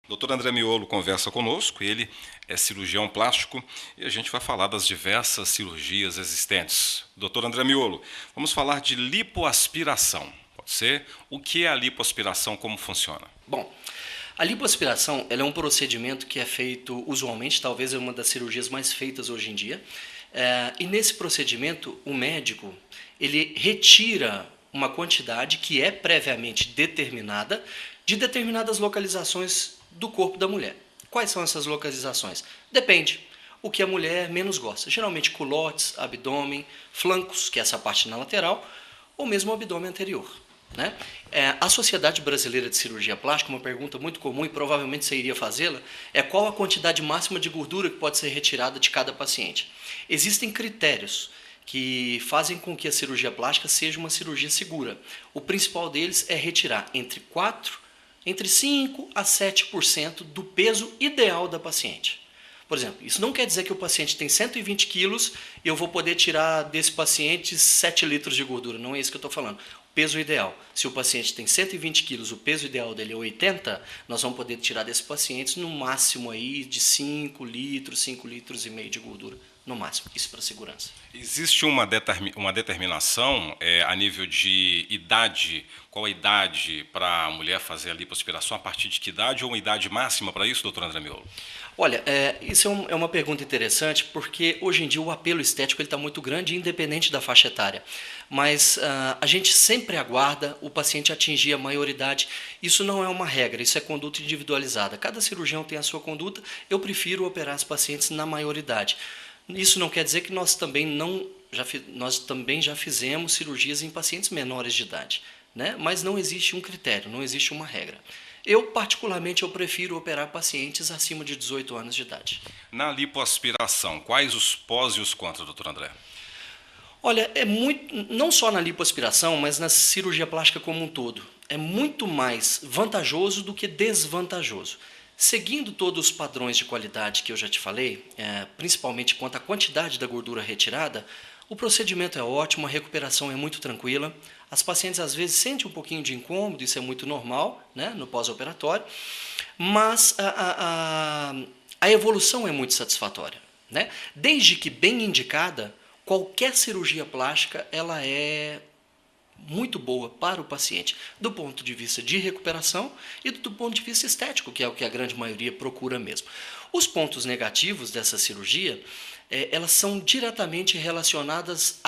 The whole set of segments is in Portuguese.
Dr. André Miolo conversa conosco, ele é cirurgião plástico e a gente vai falar das diversas cirurgias existentes. Dr. André Miolo, vamos falar de lipoaspiração. Pode ser? O que é a lipoaspiração, como funciona? Bom, a lipoaspiração ela é um procedimento que é feito usualmente, talvez é uma das cirurgias mais feitas hoje em dia. E nesse procedimento, o médico ele retira uma quantidade que é previamente determinada de determinadas localizações do corpo da mulher. Quais são essas localizações? Depende. O que a mulher menos gosta. Geralmente culotes, abdômen, flancos, que é essa parte na lateral, ou mesmo o abdômen anterior. Né? A Sociedade Brasileira de Cirurgia Plástica, uma pergunta muito comum e provavelmente você iria fazê-la, é qual a quantidade máxima de gordura que pode ser retirada de cada paciente. Existem critérios que fazem com que a cirurgia plástica seja uma cirurgia segura. O principal deles é retirar entre 5 a 7% do peso ideal da paciente. Por exemplo, isso não quer dizer que o paciente tem 120 quilos e eu vou poder tirar desse paciente 7 litros de gordura. Não é isso que eu estou falando. O peso ideal. Se o paciente tem 120 quilos, o peso ideal dele é 80, nós vamos poder tirar desse paciente no máximo aí de 5 litros, 5 litros e meio de gordura. No máximo. Isso para segurança. Existe uma determinação a nível de idade? Qual a idade para a mulher fazer a lipoaspiração? A partir de que idade ou uma idade máxima para isso, doutor André Miolo? Olha, isso é uma pergunta interessante porque hoje em dia o apelo estético está muito grande, independente da faixa etária. Mas a gente sempre aguarda o paciente atingir a maioridade. Isso não é uma regra, isso é conduta individualizada. Cada cirurgião tem a sua conduta, eu prefiro operar os pacientes na maioridade. Isso não quer dizer que nós também já fizemos cirurgias em pacientes menores de idade, né? Mas não existe um critério, não existe uma regra. Particularmente, eu prefiro operar pacientes acima de 18 anos de idade. Na lipoaspiração, quais os pós e os contras, doutor André? Olha, não só na lipoaspiração, mas na cirurgia plástica como um todo. É muito mais vantajoso do que desvantajoso. Seguindo todos os padrões de qualidade que eu já te falei, principalmente quanto à quantidade da gordura retirada, o procedimento é ótimo, a recuperação é muito tranquila. As pacientes às vezes sentem um pouquinho de incômodo, isso é muito normal, né, no pós-operatório, mas a evolução é muito satisfatória. Né? Desde que bem indicada, qualquer cirurgia plástica ela é muito boa para o paciente, do ponto de vista de recuperação e do ponto de vista estético, que é o que a grande maioria procura mesmo. Os pontos negativos dessa cirurgia, elas são diretamente relacionadas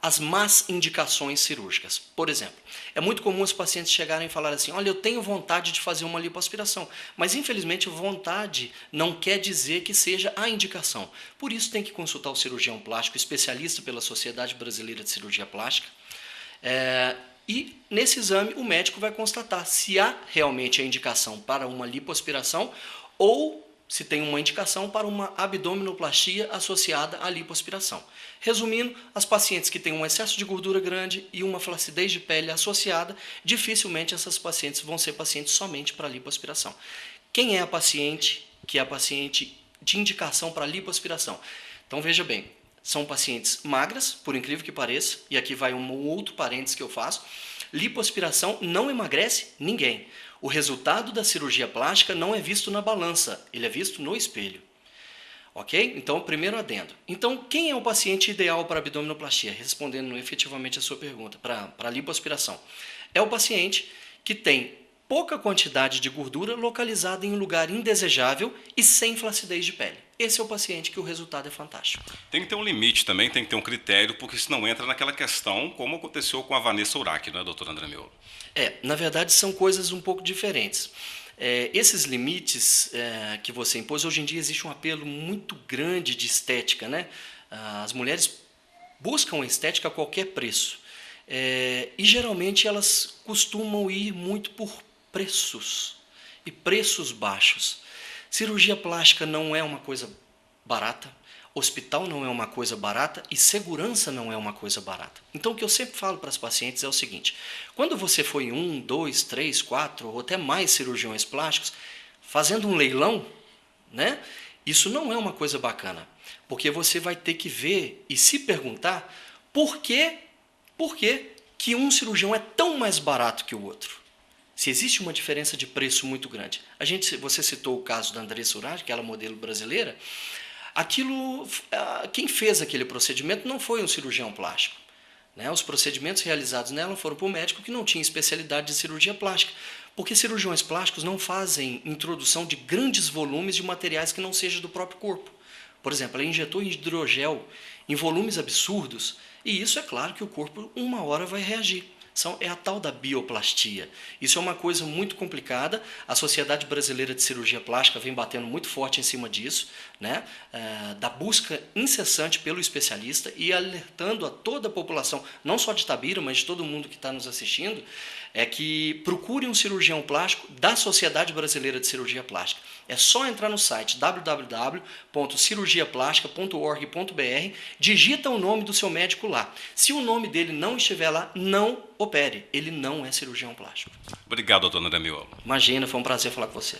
às más indicações cirúrgicas. Por exemplo, é muito comum os pacientes chegarem e falarem assim, olha, eu tenho vontade de fazer uma lipoaspiração, mas infelizmente vontade não quer dizer que seja a indicação. Por isso tem que consultar o cirurgião plástico especialista pela Sociedade Brasileira de Cirurgia Plástica, e nesse exame o médico vai constatar se há realmente a indicação para uma lipoaspiração ou se tem uma indicação para uma abdominoplastia associada à lipoaspiração. Resumindo, as pacientes que têm um excesso de gordura grande e uma flacidez de pele associada, dificilmente essas pacientes vão ser pacientes somente para lipoaspiração. Quem é a paciente que é a paciente de indicação para lipoaspiração? Então veja bem, são pacientes magras, por incrível que pareça, e aqui vai um outro parênteses que eu faço, lipoaspiração não emagrece ninguém. O resultado da cirurgia plástica não é visto na balança, ele é visto no espelho. Ok? Então, primeiro adendo. Então, quem é o paciente ideal para abdominoplastia? Respondendo efetivamente a sua pergunta, para lipoaspiração. É o paciente que tem pouca quantidade de gordura localizada em um lugar indesejável e sem flacidez de pele. Esse é o paciente que o resultado é fantástico. Tem que ter um limite também, tem que ter um critério, porque senão entra naquela questão, como aconteceu com a Vanessa Urach, não é, doutor André Miolo? Na verdade, são coisas um pouco diferentes. Esses limites que você impôs, hoje em dia existe um apelo muito grande de estética, né? As mulheres buscam a estética a qualquer preço. E geralmente elas costumam ir muito por preços, e preços baixos. Cirurgia plástica não é uma coisa barata, hospital não é uma coisa barata e segurança não é uma coisa barata. Então o que eu sempre falo para as pacientes é o seguinte, quando você for em 1, 2, 3, 4 ou até mais cirurgiões plásticos, fazendo um leilão, né, isso não é uma coisa bacana, porque você vai ter que ver e se perguntar por que que um cirurgião é tão mais barato que o outro. Se existe uma diferença de preço muito grande. Você citou o caso da Andressa Urach, aquela modelo brasileira. Quem fez aquele procedimento não foi um cirurgião plástico. Né? Os procedimentos realizados nela foram por um médico que não tinha especialidade de cirurgia plástica, porque cirurgiões plásticos não fazem introdução de grandes volumes de materiais que não sejam do próprio corpo. Por exemplo, ela injetou hidrogel em volumes absurdos, e isso é claro que o corpo uma hora vai reagir. É a tal da bioplastia. Isso é uma coisa muito complicada. A Sociedade Brasileira de Cirurgia Plástica vem batendo muito forte em cima disso, né? Da busca incessante pelo especialista e alertando a toda a população, não só de Itabira, mas de todo mundo que está nos assistindo, é que procure um cirurgião plástico da Sociedade Brasileira de Cirurgia Plástica. É só entrar no site www.cirurgiaplástica.org.br, digita o nome do seu médico lá. Se o nome dele não estiver lá, não opere. Ele não é cirurgião plástico. Obrigado, doutor André Miolo. Imagina, foi um prazer falar com você.